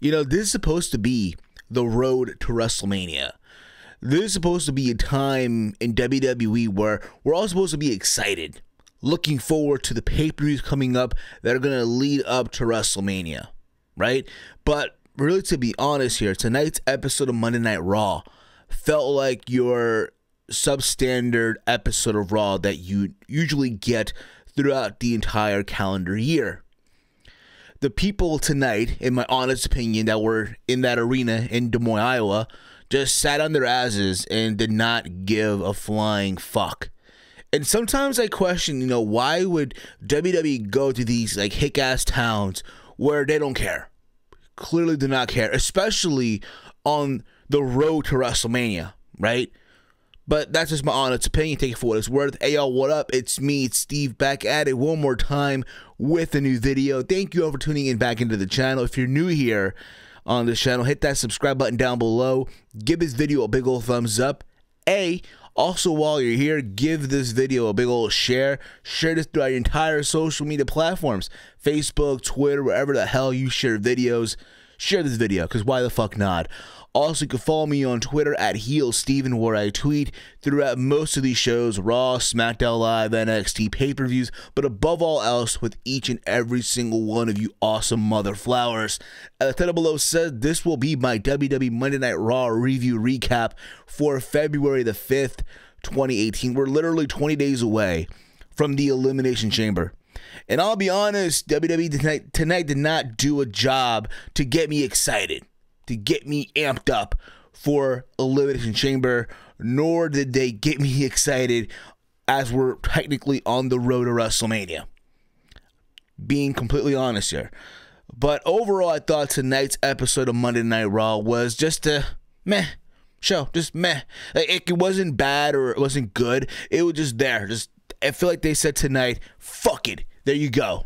You know, this is supposed to be the road to WrestleMania. This is supposed to be a time in WWE where we're all supposed to be excited, looking forward to the pay-per-views coming up that are going to lead up to WrestleMania, right? But really, to be honest here, tonight's episode of Monday Night Raw felt like your substandard episode of Raw that you usually get throughout the entire calendar year. The people tonight, in my honest opinion, that were in that arena in Des Moines, Iowa, just sat on their asses and did not give a flying fuck. And sometimes I question, why would WWE go to these like hick-ass towns where they don't care? Clearly do not care, especially on the road to WrestleMania, right? But that's just my honest opinion. Take it for what it's worth. Hey, y'all, what up? It's me, it's Steve, back at it one more time with a new video. Thank you all for tuning in back into the channel. If you're new here on this channel, hit that subscribe button down below. Give this video a big old thumbs up. Also, while you're here, give this video a big old share. Share this throughout your entire social media platforms. Facebook, Twitter, wherever the hell you share videos. Share this video, because why the fuck not? Also, you can follow me on Twitter at HeelSteven, where I tweet throughout most of these shows, Raw, SmackDown Live, NXT, pay-per-views, but above all else, with each and every single one of you awesome mother flowers. As the title below says, this will be my WWE Monday Night Raw review recap for February the 5th, 2018. We're literally 20 days away from the Elimination Chamber. And I'll be honest, WWE tonight did not do a job to get me excited, to get me amped up for Elimination Chamber, nor did they get me excited as we're technically on the road to WrestleMania. Being completely honest here. But overall, I thought tonight's episode of Monday Night Raw was just a meh show. Just meh. It wasn't bad or it wasn't good. It was just there. I feel like they said tonight, fuck it. There you go.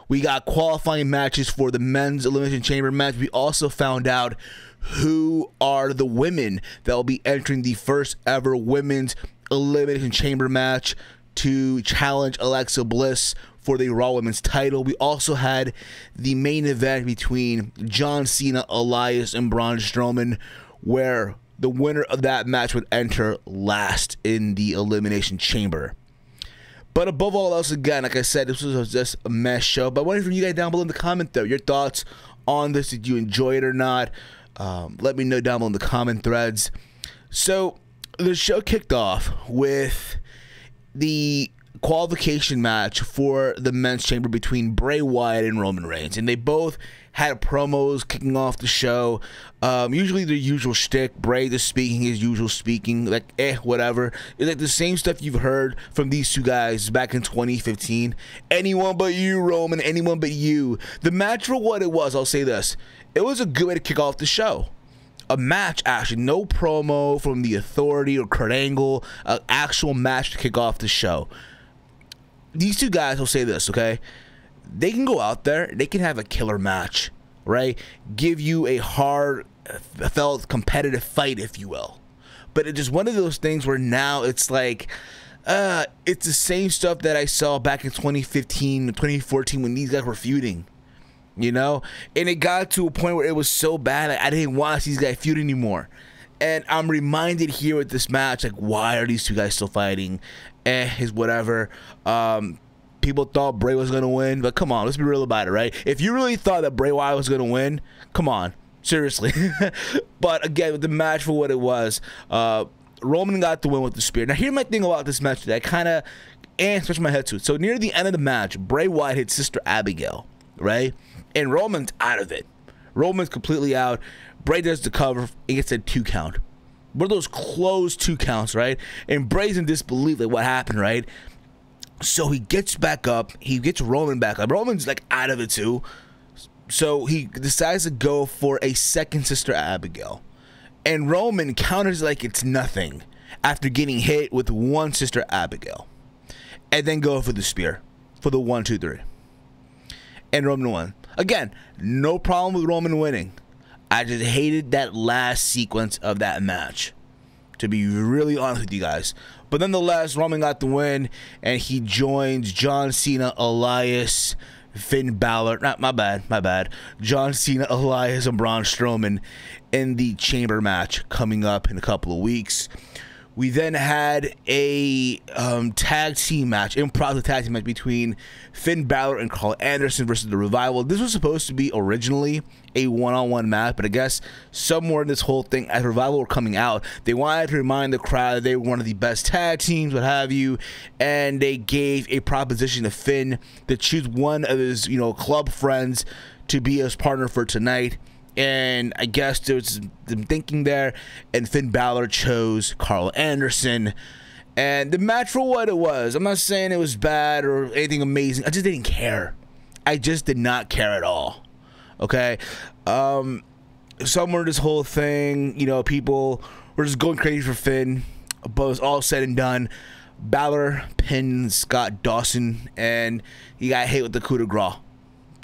We got qualifying matches for the men's Elimination Chamber match. We also found out who are the women that will be entering the first ever women's Elimination Chamber match to challenge Alexa Bliss for the Raw Women's title. We also had the main event between John Cena, Elias, and Braun Strowman, where the winner of that match would enter last in the Elimination Chamber. But above all else, again, like I said, this was just a mess show. But I wonder from you guys down below in the comment, though, your thoughts on this. Did you enjoy it or not? Let me know down below in the comment threads. So the show kicked off with the qualification match for the men's chamber between Bray Wyatt and Roman Reigns. And they both had promos kicking off the show. Usually the usual shtick, Bray just speaking his usual speaking, like whatever. It's like the same stuff you've heard from these two guys back in 2015. Anyone but you, Roman, anyone but you. The match, for what it was, I'll say this, it was a good way to kick off the show. A match, actually, no promo from the Authority or Kurt Angle, an actual match to kick off the show. These two guys, I'll say this, okay? They can go out there, they can have a killer match, right? Give you a hard-felt competitive fight, if you will. But it's just one of those things where now it's like, it's the same stuff that I saw back in 2015, 2014 when these guys were feuding, And it got to a point where it was so bad, I didn't want to see these guys feud anymore. And I'm reminded here with this match, like, why are these two guys still fighting? Is whatever. People thought Bray was going to win, but come on, let's be real about it, right? If you really thought that Bray Wyatt was going to win, come on, seriously. But again, with the match for what it was, Roman got the win with the spear. Now, here's my thing about this match that I kind of scratched my head to. So near the end of the match, Bray Wyatt hit Sister Abigail, right? And Roman's out of it. Roman's completely out. Bray does the cover. It gets a 2 count. One of those closed 2 counts, right? And Bray's in disbelief, like, what happened, right? So he gets back up. He gets Roman back up. Roman's, like, out of it, too. So he decides to go for a second Sister Abigail. And Roman counters like it's nothing after getting hit with one Sister Abigail. And then go for the spear for the 1, 2, 3. And Roman won. Again, no problem with Roman winning. I just hated that last sequence of that match, to be really honest with you guys. But nonetheless, Roman got the win, and he joins John Cena, Elias, Finn Balor, my bad, John Cena, Elias, and Braun Strowman in the Chamber match coming up in a couple of weeks. We then had a tag team match, improv tag team match between Finn Balor and Carl Anderson versus The Revival. This was supposed to be originally a one-on-one match, but I guess somewhere in this whole thing, as Revival were coming out, they wanted to remind the crowd that they were one of the best tag teams, what have you, and they gave a proposition to Finn to choose one of his, club friends to be his partner for tonight. And I guess there was some thinking there, and Finn Balor chose Carl Anderson. And the match for what it was, I'm not saying it was bad or anything amazing. I just didn't care. I just did not care at all. Okay? Somewhere this whole thing, people were just going crazy for Finn. But it was all said and done. Balor pinned Scott Dawson, and he got hit with the coup de grace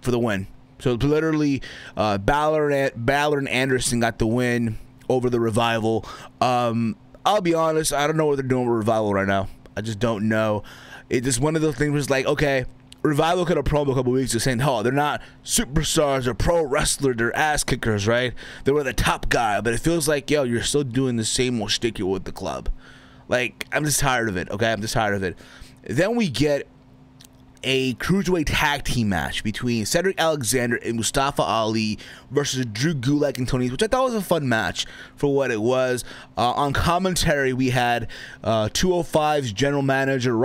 for the win. So literally, Balor and Anderson got the win over the Revival. I'll be honest, I don't know what they're doing with Revival right now. I just don't know. It's just one of those things where it's like, okay, Revival could have promo a couple weeks ago saying, oh, they're not superstars, they're pro wrestlers, they're ass kickers, right? They were the top guy, but it feels like, yo, you're still doing the same old shtick with the club. Like, I'm just tired of it, okay? I'm just tired of it. Then we get a cruiserweight tag team match between Cedric Alexander and Mustafa Ali versus Drew Gulak and Tony, which I thought was a fun match for what it was. On commentary, we had 205's general manager,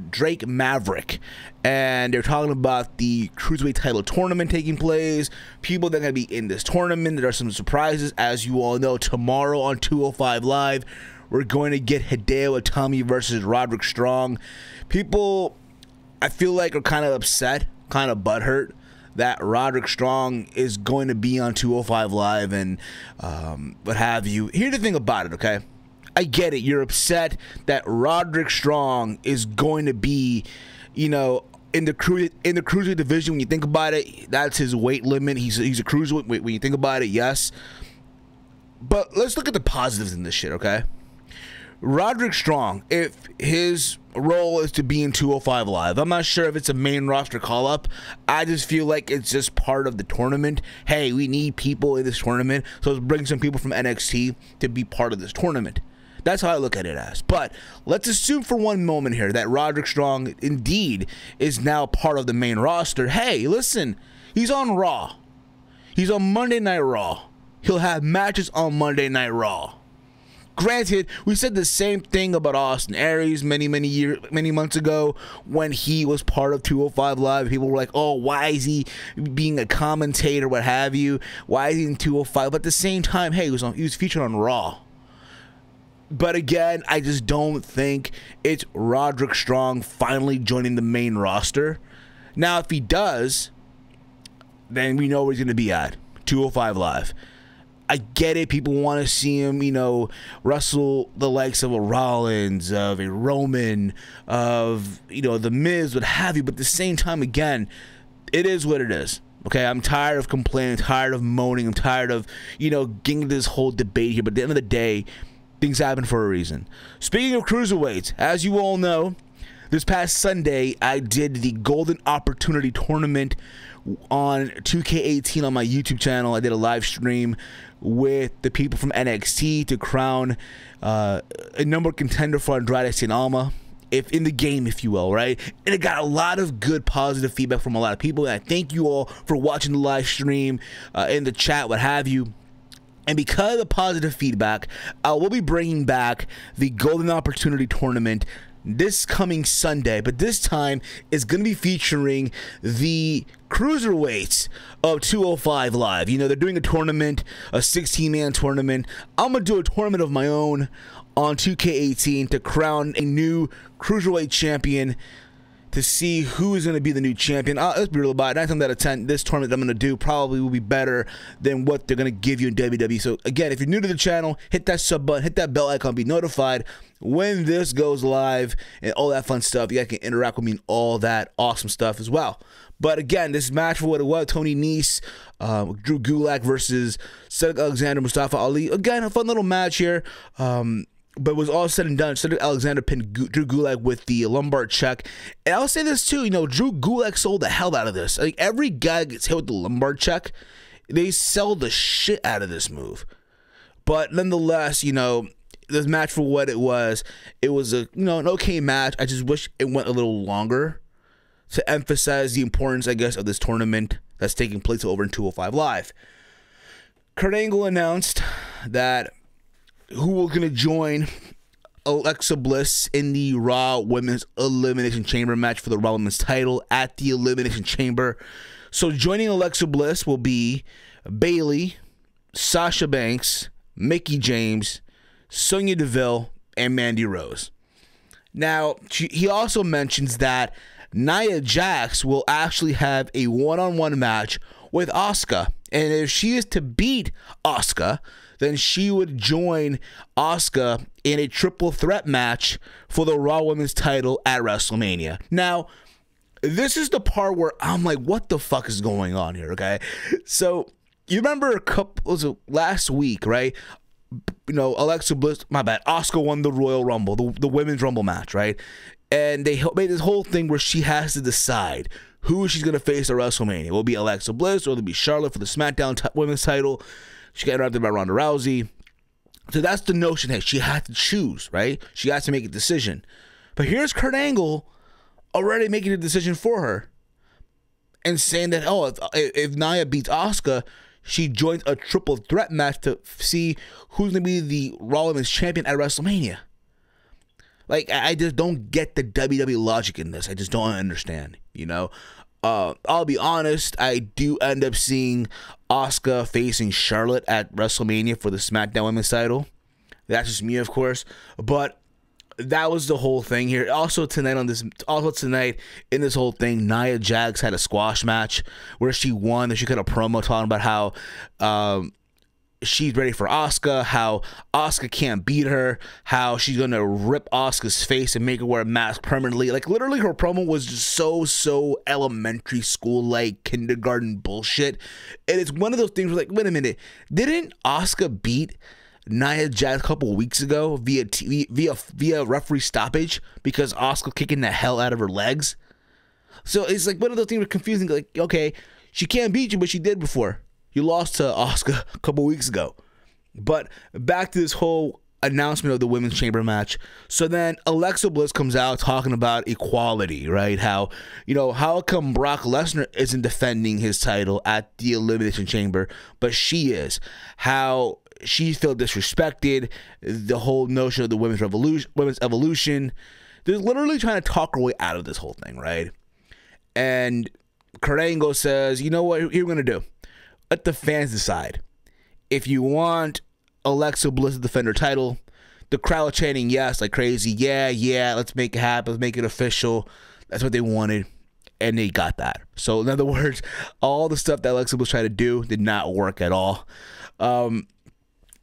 Drake Maverick, and they're talking about the cruiserweight title tournament taking place, people that are going to be in this tournament. There are some surprises, as you all know. Tomorrow on 205 Live, we're going to get Hideo Itami versus Roderick Strong. People, I feel like, are kind of upset, kind of butthurt that Roderick Strong is going to be on 205 Live and what have you. Here's the thing about it, okay? I get it. You're upset that Roderick Strong is going to be, in the cruiserweight division. When you think about it, that's his weight limit. He's a cruiserweight. When you think about it, yes. But let's look at the positives in this shit, okay? Roderick Strong, if his role is to be in 205 Live, I'm not sure if it's a main roster call-up. I just feel like it's just part of the tournament. Hey, we need people in this tournament, so let's bring some people from NXT to be part of this tournament. That's how I look at it as. But let's assume for one moment here that Roderick Strong indeed is now part of the main roster. Hey, listen, he's on Raw. He's on Monday Night Raw. He'll have matches on Monday Night Raw. Granted, we said the same thing about Austin Aries many months ago when he was part of 205 Live. People were like, oh, why is he being a commentator, what have you? Why is he in 205? But at the same time, hey, he was featured on Raw. But again, I just don't think it's Roderick Strong finally joining the main roster. Now, if he does, then we know where he's going to be at, 205 Live. I get it. People want to see him, wrestle the likes of a Rollins, of a Roman, of, The Miz, what have you. But at the same time, again, it is what it is. Okay, I'm tired of complaining, tired of moaning. I'm tired of, getting this whole debate here. But at the end of the day, things happen for a reason. Speaking of cruiserweights, as you all know, this past Sunday, I did the Golden Opportunity Tournament on 2K18 on my YouTube channel. I did a live stream with the people from NXT to crown a number contender for Andrade Cien Alma, if in the game, if you will, right? And it got a lot of good positive feedback from a lot of people. And I thank you all for watching the live stream, in the chat, what have you. And because of the positive feedback, we'll be bringing back the Golden Opportunity Tournament this coming Sunday, but this time it's going to be featuring the cruiserweights of 205 Live. They're doing a tournament, a 16-man tournament. I'm going to do a tournament of my own on 2K18 to crown a new cruiserweight champion, to see who is going to be the new champion. Let's be real about it. 9 times out of 10, this tournament that I'm going to do probably will be better than what they're going to give you in WWE. So again, if you're new to the channel, hit that sub button, hit that bell icon, be notified when this goes live and all that fun stuff. You guys can interact with me and all that awesome stuff as well. But again, this match for what it was, Tony Nese, Drew Gulak versus Cedric Alexander, Mustafa Ali. Again, a fun little match here. But it was all said and done. Cedric Alexander pinned Drew Gulak with the lumbar check. And I'll say this too, Drew Gulak sold the hell out of this. Like, every guy gets hit with the lumbar check, they sell the shit out of this move. But nonetheless, this match for what it was a an okay match. I just wish it went a little longer to emphasize the importance, I guess, of this tournament that's taking place over in 205 Live. Kurt Angle announced that who was going to join Alexa Bliss in the Raw Women's Elimination Chamber match for the Raw Women's title at the Elimination Chamber. So joining Alexa Bliss will be Bayley, Sasha Banks, Mickie James, Sonya Deville, and Mandy Rose. Now, he also mentions that Nia Jax will actually have a one-on-one match with Asuka. And if she is to beat Asuka, then she would join Asuka in a triple threat match for the Raw Women's title at WrestleMania. Now, this is the part where I'm like, what the fuck is going on here, okay? So, you remember last week, right? Alexa Bliss, Asuka won the Royal Rumble, the Women's Rumble match, right? And they made this whole thing where she has to decide who she's going to face at WrestleMania. Will it be Alexa Bliss or will it be Charlotte for the SmackDown Women's title? She got interrupted by Ronda Rousey. So that's the notion. Hey, she had to choose, right? She has to make a decision. But here's Kurt Angle already making a decision for her and saying that, if Nia beats Asuka, she joins a triple threat match to see who's going to be the Raw Women's champion at WrestleMania. Like, I just don't get the WWE logic in this. I just don't understand, I'll be honest, I do end up seeing Asuka facing Charlotte at WrestleMania for the SmackDown Women's title. That's just me, of course. But that was the whole thing here. Also tonight in this whole thing, Nia Jax had a squash match where she won. She cut a promo talking about how she's ready for Asuka, how Asuka can't beat her, how she's gonna rip Asuka's face and make her wear a mask permanently. Like, literally, her promo was just so elementary school, like kindergarten bullshit. And it's one of those things where, like, wait a minute, didn't Asuka beat Nia Jax a couple weeks ago via referee stoppage because Asuka kicking the hell out of her legs? So it's like one of those things that confusing. Like, okay, she can't beat you, but she did before. You lost to Asuka a couple weeks ago. But back to this whole announcement of the Women's Chamber match. So then Alexa Bliss comes out talking about equality, right? How come Brock Lesnar isn't defending his title at the Elimination Chamber, but she is. How she felt disrespected, the whole notion of the women's evolution. They're literally trying to talk her way out of this whole thing, right? And Kurt Angle says, you know what, here we're going to do. Let the fans decide. If you want Alexa Bliss to defend her title, the crowd chanting yes like crazy. Yeah, let's make it happen. Let's make it official. That's what they wanted, and they got that. So in other words, all the stuff that Alexa Bliss tried to do did not work at all.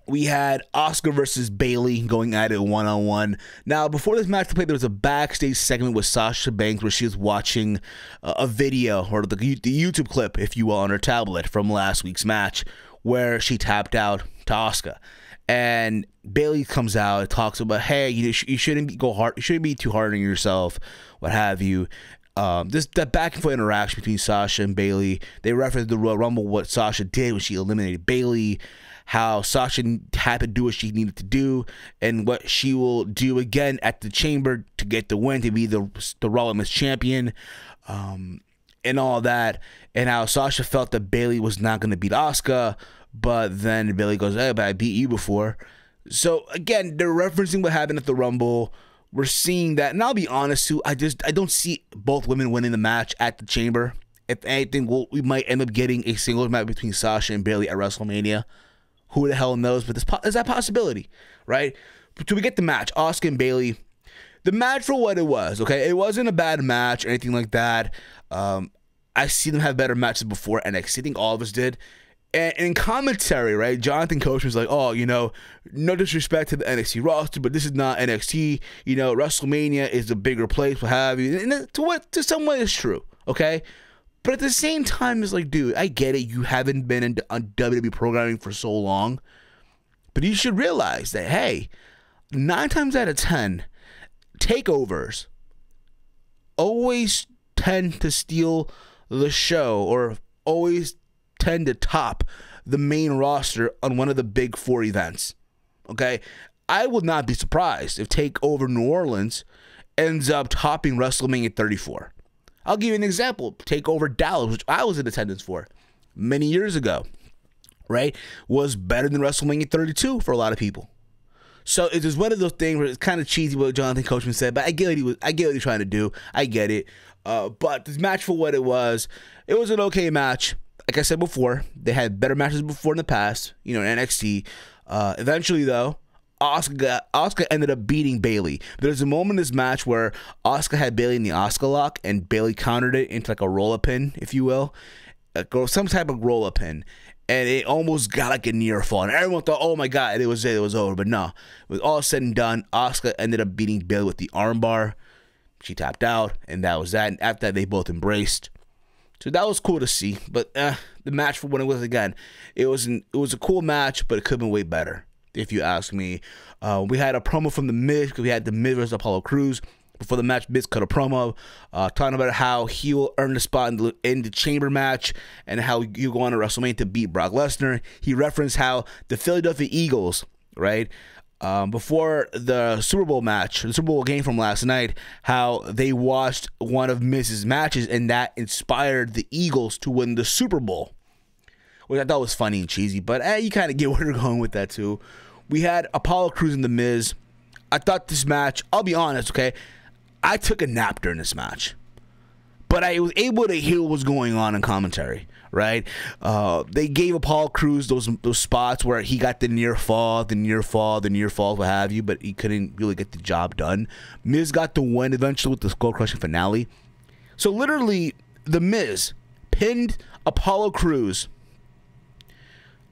We had Asuka versus Bayley going at it one-on-one. Now, before this match played, there was a backstage segment with Sasha Banks where she was watching a video, or the YouTube clip, if you will, on her tablet from last week's match, where she tapped out to Asuka. And Bayley comes out and talks about, hey, you shouldn't go hard. You shouldn't be too hard on yourself, what have you. That back and forth interaction between Sasha and Bayley. They referenced the Royal Rumble, what Sasha did when she eliminated Bayley, how Sasha had to do what she needed to do, and what she will do again at the Chamber to get the win, to be the Raw Women's champion, and all that, and how Sasha felt that Bayley was not going to beat Asuka, but then Bayley goes, hey, but I beat you before. So again, they're referencing what happened at the Rumble. We're seeing that, and I'll be honest too, I don't see both women winning the match at the Chamber. If anything, we might end up getting a singles match between Sasha and Bayley at WrestleMania. Who the hell knows? But there's that possibility, right? Till we get the match, Asuka and Bayley. The match for what it was, okay? It wasn't a bad match or anything like that. I see them have better matches before NXT. I think all of us did. And in commentary, right, Jonathan Coachman was like, oh, no disrespect to the NXT roster, but this is not NXT. WrestleMania is the bigger place, what have you. And to some way, it's true, okay? But at the same time, it's like, dude, I get it. You haven't been on WWE programming for so long. But you should realize that, hey, 9 times out of 10, takeovers always tend to steal the show, or always tend to top the main roster on one of the big 4 events. Okay, I would not be surprised if Takeover New Orleans ends up topping WrestleMania 34. I'll give you an example. Takeover Dallas, which I was in attendance for many years ago, right, was better than WrestleMania 32 for a lot of people. So it was one of those things where it's kind of cheesy what Jonathan Coachman said, but I get what he was trying to do. I get it. But this match, for what it was an okay match. Like I said before, they had better matches before in the past, in NXT. Eventually, though, Asuka ended up beating Bayley. There's a moment in this match where Asuka had Bayley in the Asuka lock, and Bayley countered it into like a roll-up pin, if you will, some type of roll-up pin, and it almost got like a near fall. And everyone thought, "Oh my God, it was over." But no, it was all said and done. Asuka ended up beating Bayley with the armbar. She tapped out, and that was that. And after that, they both embraced. So that was cool to see. But the match, for what it was, again, it was a cool match, but it could have been way better, if you ask me. We had a promo from The Miz, because we had The Miz versus Apollo Crews. Before the match, Miz cut a promo talking about how he will earn the spot in the Chamber match, and how he'll go on to WrestleMania to beat Brock Lesnar. He referenced how the Philadelphia Eagles, right, before the Super Bowl match, the Super Bowl game from last night, how they watched one of Miz's matches, and that inspired the Eagles to win the Super Bowl, which I thought was funny and cheesy, but you kind of get where they're going with that too. We had Apollo Crews and The Miz. I thought this match, I'll be honest, okay, I took a nap during this match, but I was able to hear what was going on in commentary, right? They gave Apollo Crews those spots where he got the near fall, what have you, but he couldn't really get the job done. Miz got the win eventually with the skull-crushing finale. So literally, The Miz pinned Apollo Crews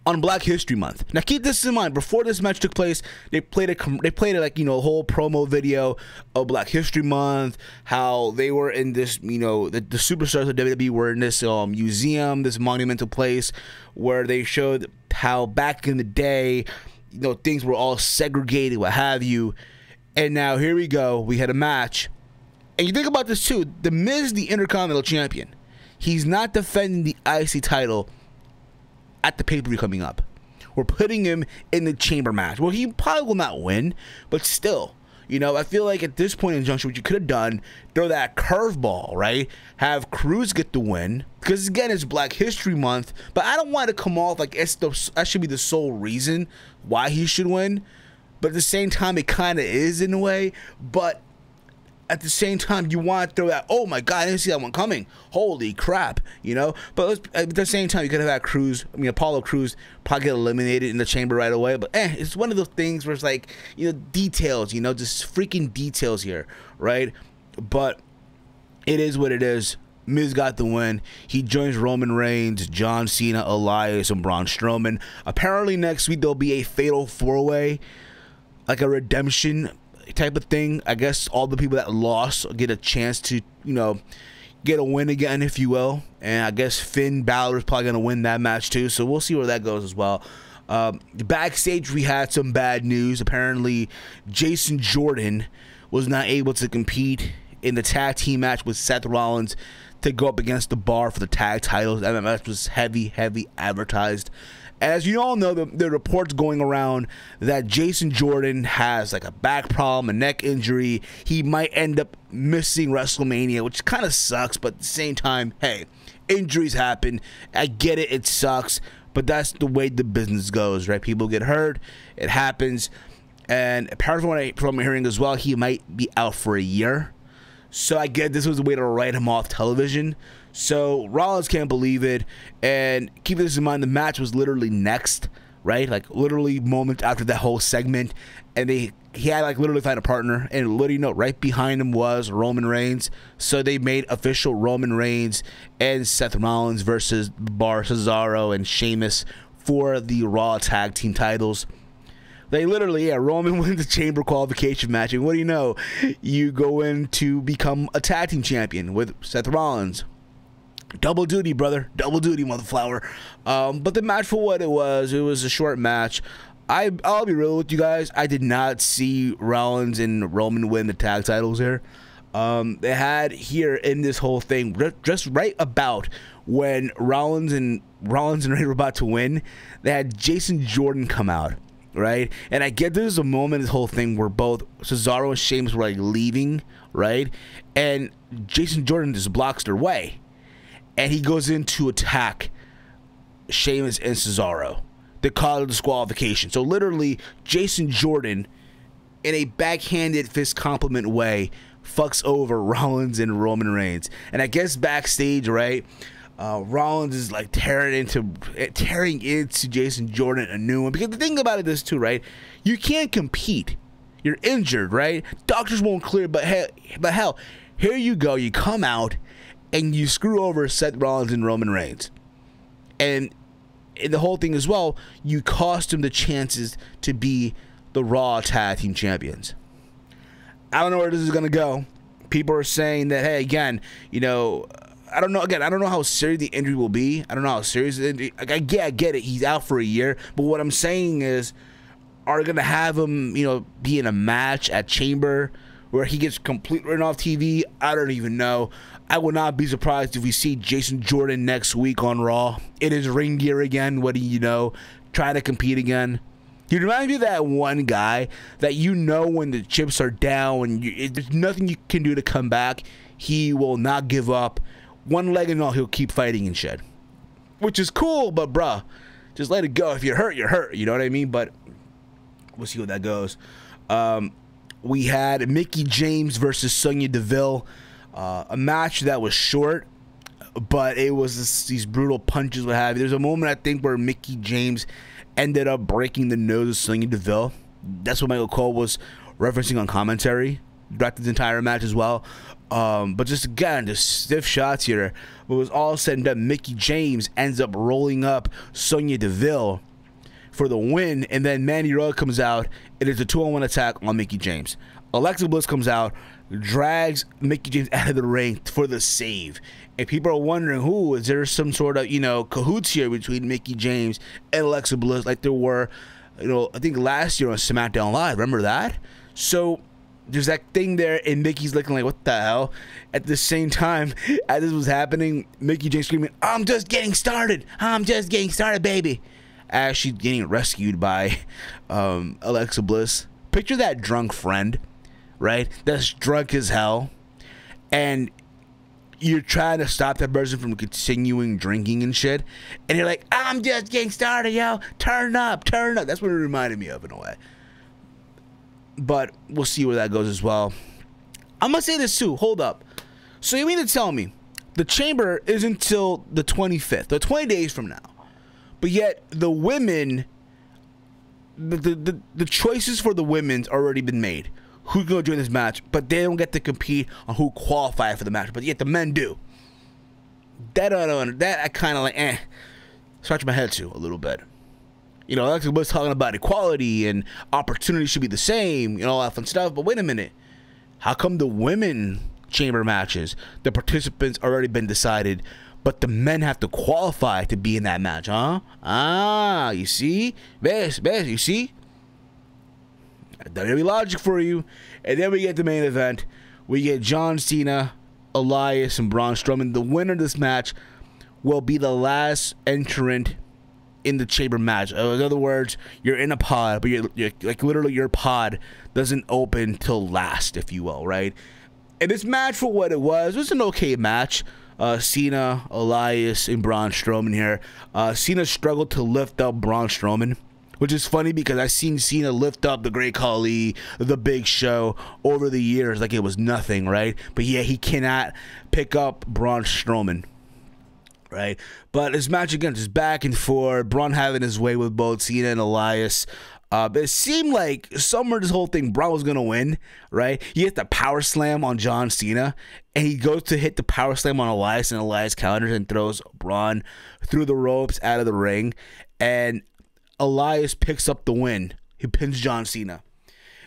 on Black History Month. Now keep this in mind. Before this match took place, they played a whole promo video of Black History Month. How they were in this, the superstars of WWE were in this museum, this monumental place, where they showed how back in the day, things were all segregated, what have you. And now here we go. We had a match, and you think about this too. The Miz, the Intercontinental Champion, he's not defending the IC title at the pay-per-view coming up. We're putting him in the Chamber match. Well, he probably will not win, but still, I feel like at this point in the junction, what you could have done, throw that curveball, right? Have Crews get the win, because again, it's Black History Month, but I don't want to come off like that should be the sole reason why he should win. But at the same time, it kind of is in a way, but at the same time, you want to throw that, "Oh my God, I didn't see that one coming. Holy crap," But at the same time, you could have had Apollo Crews probably get eliminated in the Chamber right away. But it's one of those things where it's like, details, just freaking details here, right? But it is what it is. Miz got the win. He joins Roman Reigns, John Cena, Elias, and Braun Strowman. Apparently next week there'll be a fatal 4-way, like a redemption type of thing. I guess all the people that lost get a chance to, get a win again, if you will. And I guess Finn Balor is probably going to win that match too. So we'll see where that goes as well. Backstage, we had some bad news. Apparently, Jason Jordan was not able to compete in the tag team match with Seth Rollins to go up against the Bar for the tag titles. That match was heavy advertised. As you all know, the reports going around that Jason Jordan has like a back problem, a neck injury. He might end up missing WrestleMania, which kind of sucks, but at the same time, hey, injuries happen. I get it, it sucks, but that's the way the business goes, right? People get hurt, it happens. And apparently from what I'm hearing as well, he might be out for a year. So I get this was a way to write him off television. So Rollins can't believe it. And keep this in mind, the match was literally next, right? Like literally moments after that whole segment. And he had like literally find a partner. And literally, right behind him was Roman Reigns. So they made official Roman Reigns and Seth Rollins versus Bar, Cesaro, and Sheamus for the Raw tag team titles. They literally, Roman wins the Chamber qualification match, and what do you know? You go in to become a tag team champion with Seth Rollins. Double duty, brother. Double duty, motherflower. But the match, for what it was a short match. I'll be real with you guys. I did not see Rollins and Roman win the tag titles here. They had here in this whole thing, just right about when Rollins and Ray were about to win, they had Jason Jordan come out, right? And I get there's a moment in this whole thing where both Cesaro and Sheamus were like leaving, right? And Jason Jordan just blocks their way, and he goes in to attack Sheamus and Cesaro. They call it disqualification. So literally, Jason Jordan, in a backhanded fist compliment way, fucks over Rollins and Roman Reigns. And I guess backstage, right, Rollins is like tearing into Jason Jordan a new one. Because the thing about it is too, right, you can't compete. You're injured, right? Doctors won't clear, but hell, here you go. You come out and you screw over Seth Rollins and Roman Reigns. And in the whole thing as well, you cost him the chances to be the Raw Tag Team Champions. I don't know where this is going to go. People are saying that, hey, again, you know, I don't know. Again, I don't know how serious the injury will be. I don't know how serious the injury. I get it. He's out for a year. But what I'm saying is, are going to have him, you know, be in a match at Chamber where he gets completely written off TV? I don't even know. I would not be surprised if we see Jason Jordan next week on Raw in his ring gear again. What do you know? Try to compete again. He reminds me of that one guy that you know when the chips are down and there's nothing you can do to come back. He will not give up. One leg and all, he'll keep fighting and shit. Which is cool, but bruh, just let it go. If you're hurt, you're hurt. You know what I mean? But we'll see how that goes. We had Mickie James versus Sonya Deville. A match that was short, but it was these brutal punches, what have you. There's a moment, I think, where Mickie James ended up breaking the nose of Sonya Deville. That's what Michael Cole was referencing on commentary throughout the entire match as well. But just again, just stiff shots here. But it was all said and done, Mickie James ends up rolling up Sonya Deville for the win, and then Mandy Rose comes out. It is a 2-on-1 attack on Mickie James. Alexa Bliss comes out, drags Mickie James out of the ring for the save. And people are wondering, who is there some sort of, you know, cahoots here between Mickie James and Alexa Bliss, like there were, you know, I think last year on SmackDown Live. Remember that? So there's that thing there, and Mickey's looking like, what the hell? At the same time, as this was happening, Mickie James screaming, I'm just getting started. I'm just getting started, baby. As she's getting rescued by Alexa Bliss. Picture that drunk friend, right? That's drunk as hell. And you're trying to stop that person from continuing drinking and shit. And you're like, I'm just getting started, yo. Turn up, turn up. That's what it reminded me of in a way. But we'll see where that goes as well. I'm going to say this too. Hold up. So you mean to tell me the Chamber is until the 25th, or 20 days from now. But yet the women, the choices for the women's already been made. Who's going to join this match, but they don't get to compete on who qualified for the match, but yet the men do. That I kind of like, scratch my head to a little bit. You know, Alexa Bliss talking about equality and opportunity should be the same, you know, all that fun stuff. But wait a minute, how come the women Chamber matches, the participants already been decided, but the men have to qualify to be in that match, huh? Ah, you see, best, you see. WWE logic for you. And then we get the main event. We get John Cena, Elias, and Braun Strowman. The winner of this match will be the last entrant in the Chamber match. In other words, you're in a pod, but you're like literally your pod doesn't open till last, if you will, right? And this match, for what it was an okay match. Cena, Elias, and Braun Strowman here. Cena struggled to lift up Braun Strowman, which is funny because I've seen Cena lift up the Great Khali, the Big Show over the years like it was nothing, right? But yeah, he cannot pick up Braun Strowman, right? But this match again, just back and forth, Braun having his way with both Cena and Elias. But it seemed like somewhere this whole thing, Braun was going to win, right? He hit the power slam on John Cena, and he goes to hit the power slam on Elias, and Elias counters and throws Braun through the ropes out of the ring. And Elias picks up the win. He pins John Cena,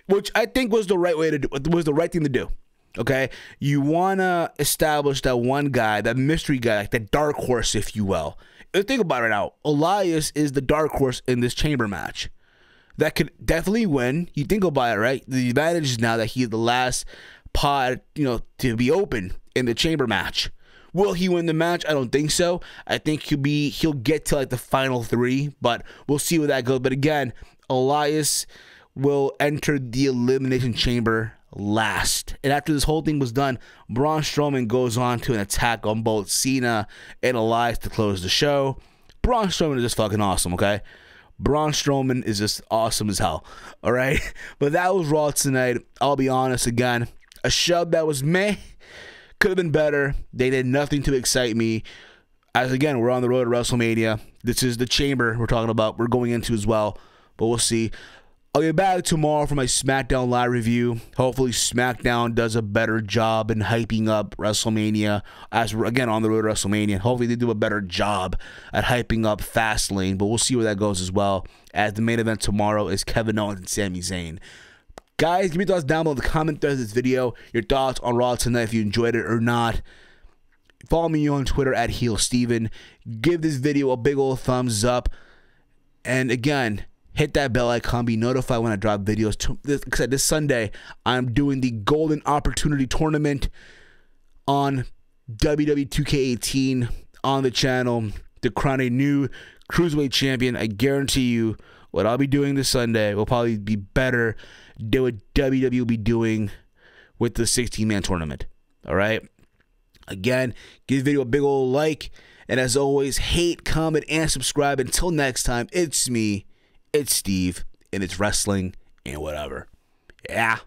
which I think was the right way to do. Was the right thing to do. Okay, you wanna establish that one guy, that mystery guy, like that dark horse, if you will. Think about it now. Elias is the dark horse in this Chamber match. that could definitely win. You think about it, right? The advantage is now that he's the last pod, to be open in the chamber match. Will he win the match? I don't think so. I think he'll get to like the final 3, but we'll see where that goes. But again, Elias will enter the Elimination Chamber last. And after this whole thing was done, Braun Strowman goes on to an attack on both Cena and Elias to close the show. Braun Strowman is just fucking awesome, okay? Braun Strowman is just awesome as hell, all right? But that was Raw tonight. I'll be honest again. A show that was meh. Could have been better. They did nothing to excite me. As again, we're on the road to WrestleMania. This is the chamber we're talking about. We're going into as well. But we'll see. I'll get back tomorrow for my SmackDown Live review. Hopefully SmackDown does a better job in hyping up WrestleMania. As we're, again, on the road to WrestleMania. Hopefully they do a better job at hyping up Fastlane. But we'll see where that goes as well. As the main event tomorrow is Kevin Owens and Sami Zayn. Guys, give me your thoughts down below in the comment thread of this video. Your thoughts on Raw tonight, if you enjoyed it or not. Follow me on Twitter at HeelSteven. Give this video a big old thumbs up. And again, hit that bell icon. Be notified when I drop videos. Like I said, this Sunday, I'm doing the Golden Opportunity Tournament on WWE 2K18 on the channel to crown a new Cruiserweight Champion. I guarantee you what I'll be doing this Sunday will probably be better than what WWE will be doing with the 16-man tournament. All right? Again, give the video a big old like. And as always, hate, comment, and subscribe. Until next time, it's me, it's Steve, and it's wrestling and whatever. Yeah.